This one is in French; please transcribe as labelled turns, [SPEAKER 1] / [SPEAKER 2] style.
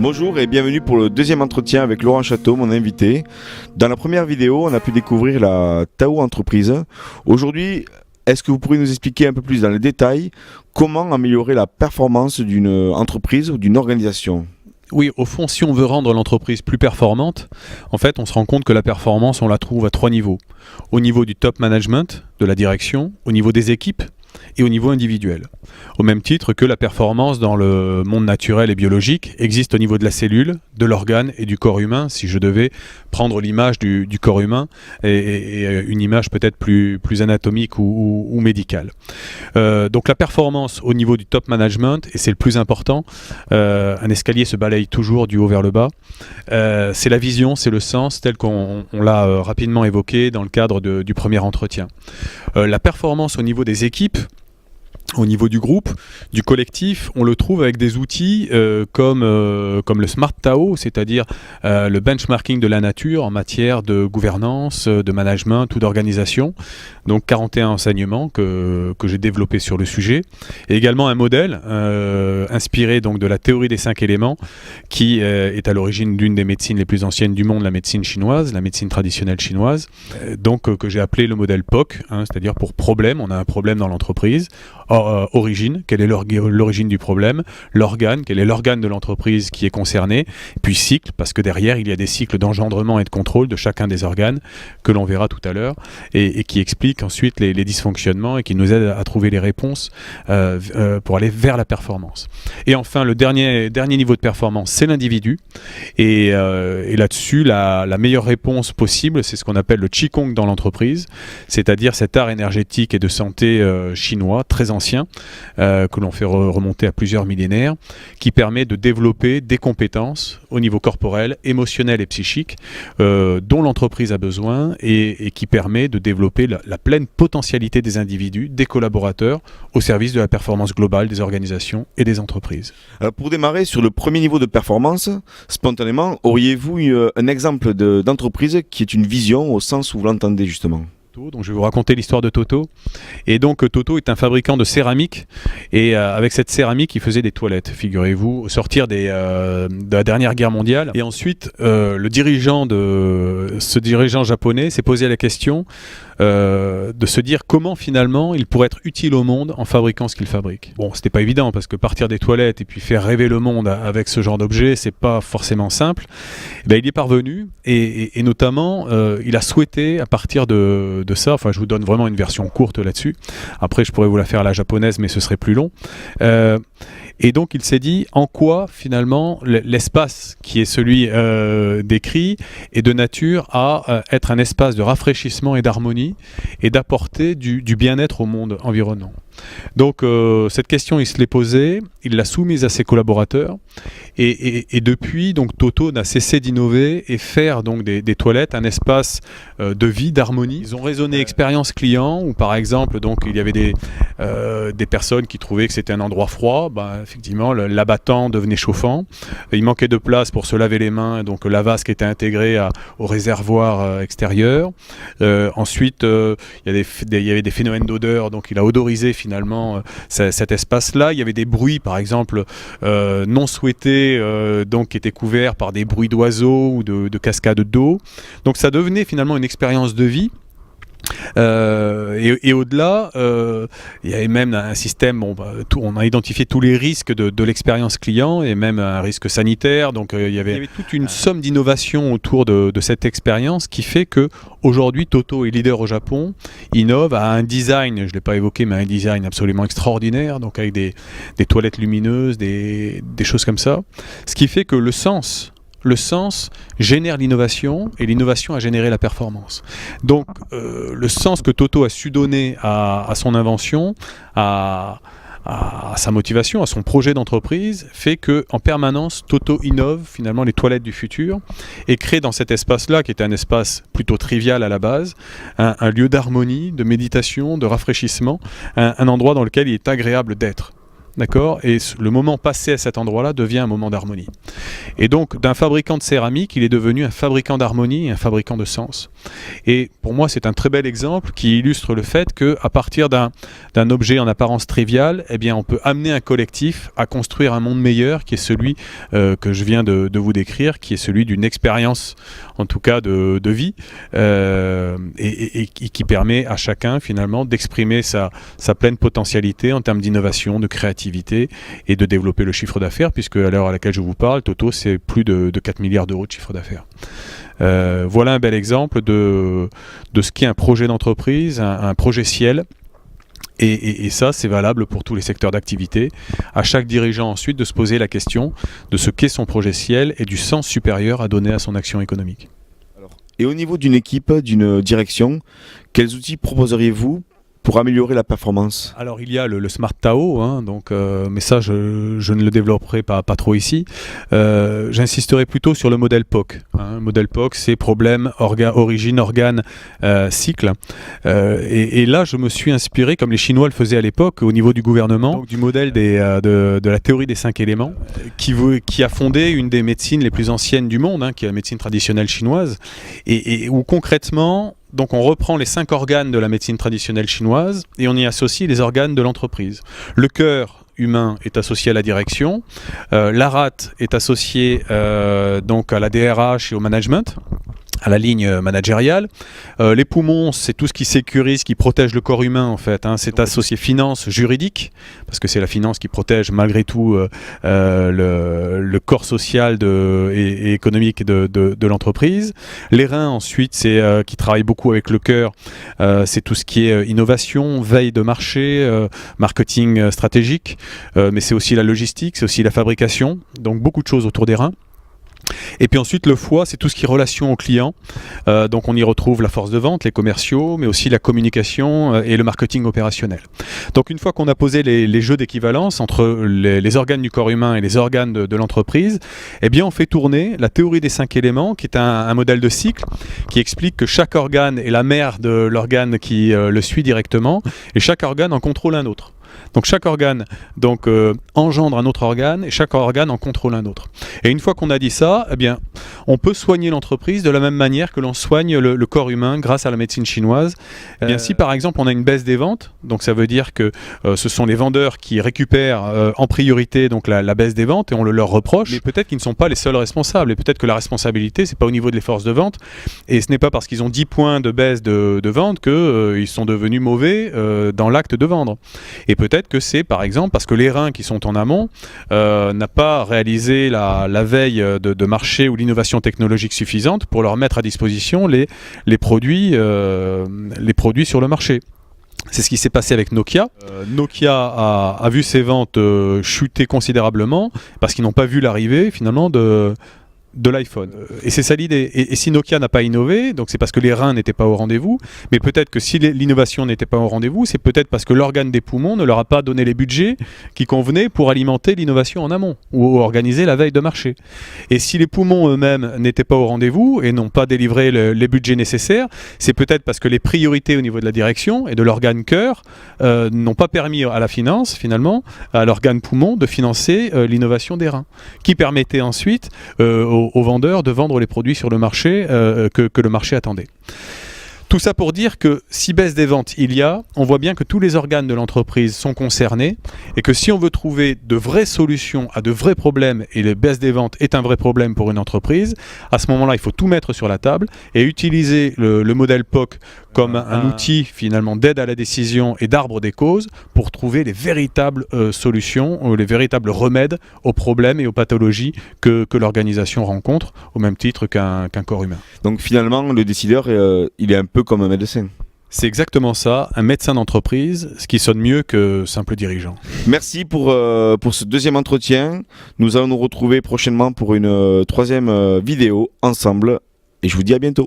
[SPEAKER 1] Bonjour et bienvenue pour le deuxième entretien avec Laurent Château, mon invité. Dans la première vidéo, on a pu découvrir la Tao entreprise. Aujourd'hui, est-ce que vous pourriez nous expliquer un peu plus dans les détails comment améliorer la performance d'une entreprise ou d'une organisation ?
[SPEAKER 2] Oui, au fond, si on veut rendre l'entreprise plus performante, en fait, on se rend compte que la performance, on la trouve à 3 niveaux. Au niveau du top management, de la direction, au niveau des équipes et au niveau individuel. Au même titre que la performance dans le monde naturel et biologique existe au niveau de la cellule, de l'organe et du corps humain, si je devais prendre l'image du corps humain et une image peut-être plus anatomique ou médicale. Donc la performance au niveau du top management, et c'est le plus important, un escalier se balaye toujours du haut vers le bas, c'est la vision, c'est le sens tel qu'on l'a rapidement évoqué dans le cadre du premier entretien. La performance au niveau des équipes, au niveau du groupe, du collectif, on le trouve avec des outils comme le Smart Tao, c'est-à-dire le benchmarking de la nature en matière de gouvernance, de management ou d'organisation. Donc 41 enseignements que j'ai développés sur le sujet. Et également un modèle inspiré donc de la théorie des 5 éléments qui est à l'origine d'une des médecines les plus anciennes du monde, la médecine chinoise, la médecine traditionnelle chinoise. Donc que j'ai appelé le modèle POC, c'est-à-dire pour problème, on a un problème dans l'entreprise. Origine, quelle est l'origine du problème, l'organe, quel est l'organe de l'entreprise qui est concerné, puis cycle, parce que derrière il y a des cycles d'engendrement et de contrôle de chacun des organes que l'on verra tout à l'heure et qui expliquent ensuite les dysfonctionnements et qui nous aident à trouver les réponses pour aller vers la performance. Et enfin le dernier niveau de performance, c'est l'individu et là-dessus la meilleure réponse possible, c'est ce qu'on appelle le Qigong dans l'entreprise, c'est-à-dire cet art énergétique et de santé chinois très ancien que l'on fait remonter à plusieurs millénaires, qui permet de développer des compétences au niveau corporel, émotionnel et psychique dont l'entreprise a besoin et qui permet de développer la pleine potentialité des individus, des collaborateurs au service de la performance globale des organisations et des entreprises.
[SPEAKER 1] Alors pour démarrer sur le premier niveau de performance, spontanément, auriez-vous un exemple d'entreprise qui est une vision au sens où vous l'entendez justement ?
[SPEAKER 2] Donc je vais vous raconter l'histoire de Toto. Et donc Toto est un fabricant de céramique et avec cette céramique il faisait des toilettes, figurez-vous, au sortir de la dernière guerre mondiale. Et ensuite ce dirigeant japonais s'est posé la question de se dire comment finalement il pourrait être utile au monde en fabriquant ce qu'il fabrique. Bon, c'était pas évident parce que partir des toilettes et puis faire rêver le monde avec ce genre d'objet, c'est pas forcément simple. Il y est parvenu et notamment il a souhaité à partir de ça, enfin je vous donne vraiment une version courte là-dessus, après je pourrais vous la faire à la japonaise mais ce serait plus long, et donc il s'est dit en quoi finalement l'espace qui est celui décrit est de nature à être un espace de rafraîchissement et d'harmonie et d'apporter du bien-être au monde environnant. Donc cette question il se l'est posée, il l'a soumise à ses collaborateurs et depuis donc Toto n'a cessé d'innover et faire donc des toilettes un espace de vie, d'harmonie. Ils ont raisonné expérience client où par exemple donc il y avait des personnes qui trouvaient que c'était un endroit froid, effectivement l'abattant devenait chauffant, il manquait de place pour se laver les mains donc la vasque était intégrée au réservoir extérieur. Ensuite il y avait des phénomènes d'odeur, donc il a odorisé finalement cet espace-là. Il y avait des bruits, par exemple, non souhaités, donc qui étaient couverts par des bruits d'oiseaux ou de cascades d'eau. Donc ça devenait finalement une expérience de vie. Et au-delà, il y avait même un système, on a identifié tous les risques de l'expérience client et même un risque sanitaire, donc il y avait toute une somme d'innovation autour de cette expérience qui fait que aujourd'hui Toto est leader au Japon, innove, a un design, je ne l'ai pas évoqué, mais un design absolument extraordinaire, donc avec des toilettes lumineuses, des choses comme ça, ce qui fait que le sens génère l'innovation et l'innovation a généré la performance. Donc le sens que Toto a su donner à son invention, à sa motivation, à son projet d'entreprise, fait qu'en permanence, Toto innove finalement les toilettes du futur et crée dans cet espace-là, qui est un espace plutôt trivial à la base, un lieu d'harmonie, de méditation, de rafraîchissement, un endroit dans lequel il est agréable d'être. d'accord, et le moment passé à cet endroit-là devient un moment d'harmonie. Et donc, d'un fabricant de céramique, il est devenu un fabricant d'harmonie et un fabricant de sens. Et pour moi, c'est un très bel exemple qui illustre le fait qu'à partir d'un objet en apparence trivial, eh bien, on peut amener un collectif à construire un monde meilleur, qui est celui que je viens de vous décrire, qui est celui d'une expérience, en tout cas de vie, et qui permet à chacun, finalement, d'exprimer sa pleine potentialité en termes d'innovation, de créativité et de développer le chiffre d'affaires, puisque à l'heure à laquelle je vous parle, Toto, c'est plus de 4 milliards d'euros de chiffre d'affaires. Voilà un bel exemple de ce qu'est un projet d'entreprise, un projet ciel. Et ça, c'est valable pour tous les secteurs d'activité. À chaque dirigeant ensuite de se poser la question de ce qu'est son projet ciel et du sens supérieur à donner à son action économique.
[SPEAKER 1] Et au niveau d'une équipe, d'une direction, quels outils proposeriez-vous pour améliorer la performance?
[SPEAKER 2] Alors il y a le Smart Tao, hein, donc, mais ça je ne le développerai pas trop ici. J'insisterai plutôt sur le modèle POC. Hein. Le modèle POC, c'est problème, origine, organe, cycle. Et là je me suis inspiré, comme les Chinois le faisaient à l'époque, au niveau du gouvernement, donc, du modèle de la théorie des 5 éléments, qui a fondé une des médecines les plus anciennes du monde, hein, qui est la médecine traditionnelle chinoise, et où concrètement, donc on reprend les 5 organes de la médecine traditionnelle chinoise et on y associe les organes de l'entreprise. Le cœur humain est associé à la direction, la rate est associée donc à la DRH et au management, à la ligne managériale. Les poumons, c'est tout ce qui sécurise, qui protège le corps humain en fait. Hein. C'est associé finance, juridique, parce que c'est la finance qui protège malgré tout le corps social et économique de l'entreprise. Les reins ensuite, c'est qui travaillent beaucoup avec le cœur. C'est tout ce qui est innovation, veille de marché, marketing stratégique, mais c'est aussi la logistique, c'est aussi la fabrication. Donc beaucoup de choses autour des reins. Et puis ensuite le foie, c'est tout ce qui est relation aux clients, donc on y retrouve la force de vente, les commerciaux, mais aussi la communication et le marketing opérationnel. Donc une fois qu'on a posé les jeux d'équivalence entre les organes du corps humain et les organes de l'entreprise, eh bien on fait tourner la théorie des 5 éléments, qui est un modèle de cycle, qui explique que chaque organe est la mère de l'organe qui le suit directement, et chaque organe en contrôle un autre. Donc chaque organe engendre un autre organe et chaque organe en contrôle un autre. Et une fois qu'on a dit ça, eh bien, on peut soigner l'entreprise de la même manière que l'on soigne le corps humain grâce à la médecine chinoise. Eh bien, si par exemple on a une baisse des ventes, donc ça veut dire que ce sont les vendeurs qui récupèrent en priorité donc la baisse des ventes et on le leur reproche, mais peut-être qu'ils ne sont pas les seuls responsables et peut-être que la responsabilité c'est pas au niveau des forces de vente et ce n'est pas parce qu'ils ont 10 points de baisse de vente qu'ils sont devenus mauvais dans l'acte de vendre. Et peut-être que c'est par exemple parce que les reins qui sont en amont n'a pas réalisé la veille de marché ou l'innovation technologique suffisante pour leur mettre à disposition les produits sur le marché. C'est ce qui s'est passé avec Nokia. Nokia a vu ses ventes chuter considérablement parce qu'ils n'ont pas vu l'arrivée finalement de l'iPhone. Et c'est ça l'idée. Et si Nokia n'a pas innové, donc c'est parce que les reins n'étaient pas au rendez-vous, mais peut-être que si l'innovation n'était pas au rendez-vous, c'est peut-être parce que l'organe des poumons ne leur a pas donné les budgets qui convenaient pour alimenter l'innovation en amont ou organiser la veille de marché. Et si les poumons eux-mêmes n'étaient pas au rendez-vous et n'ont pas délivré les budgets nécessaires, c'est peut-être parce que les priorités au niveau de la direction et de l'organe cœur n'ont pas permis à la finance, finalement, à l'organe poumon de financer l'innovation des reins, qui permettait ensuite aux vendeurs de vendre les produits sur le marché que le marché attendait. Tout ça pour dire que si baisse des ventes il y a, on voit bien que tous les organes de l'entreprise sont concernés et que si on veut trouver de vraies solutions à de vrais problèmes et la baisse des ventes est un vrai problème pour une entreprise, à ce moment-là il faut tout mettre sur la table et utiliser le modèle POC comme un outil finalement d'aide à la décision et d'arbre des causes pour trouver les véritables solutions, les véritables remèdes aux problèmes et aux pathologies que l'organisation rencontre au même titre qu'un corps humain. Donc finalement le décideur il est un peu comme un médecin. C'est exactement ça, un médecin d'entreprise, ce qui sonne mieux que simple dirigeant. Merci pour ce deuxième entretien. Nous allons nous retrouver prochainement pour une troisième vidéo ensemble et je vous dis à bientôt.